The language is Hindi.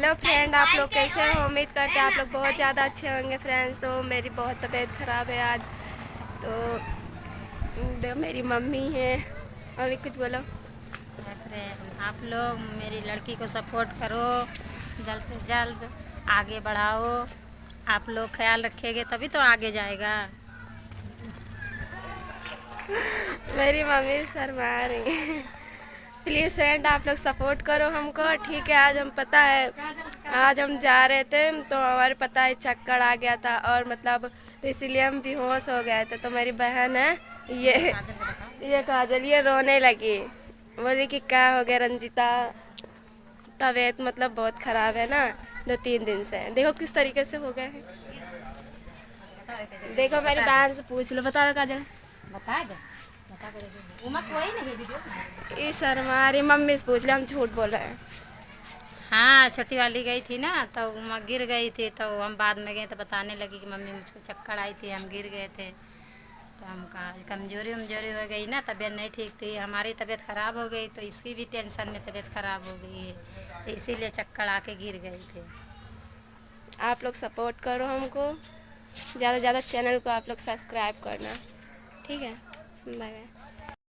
हेलो फ्रेंड, आप लोग कैसे हो? उम्मीद करते हैं आप लोग बहुत ज़्यादा अच्छे होंगे फ्रेंड्स। तो मेरी बहुत तबीयत ख़राब है आज। तो मेरी मम्मी है। अभी कुछ बोलो। फ्रेंड, आप लोग मेरी लड़की को सपोर्ट करो, जल्द से जल्द आगे बढ़ाओ। आप लोग ख्याल रखेंगे तभी तो आगे जाएगा। मेरी मम्मी शर्मा रही है। प्लीज़ फ्रेंड, आप लोग सपोर्ट करो हमको, ठीक है। आज हम पता है, आज हम जा रहे थे तो हमारे पता है चक्कर आ गया था, और मतलब तो इसीलिए हम बेहोश हो गए थे। तो मेरी बहन है ये काजल, ये रोने लगी, बोली कि क्या हो गया रंजिता, तबीयत मतलब बहुत ख़राब है ना 2-3 दिन से। देखो किस तरीके से हो गए हैं। देखो मेरी बहन से पूछ लो, बता दो काजल। बता दे, बता दे। उमस वही नहीं वीडियो। ये शर्मा रही, मम्मी से पूछ ले, हम झूठ बोल रहे हैं। हाँ, छोटी वाली गई थी ना तो वहाँ गिर गई थी, तो हम बाद में गए तो बताने लगी कि मम्मी मुझको चक्कर आई थी, हम गिर गए थे। तो हम कहा कमजोरी वमजोरी हो गई ना, तबीयत नहीं ठीक थी, हमारी तबीयत ख़राब हो गई तो इसकी भी टेंशन में तबीयत ख़राब हो गई है, तो इसीलिए चक्कर आके गिर गए थे। आप लोग सपोर्ट करो हमको, ज़्यादा से ज़्यादा चैनल को आप लोग सब्सक्राइब करना, ठीक है। Bye bye.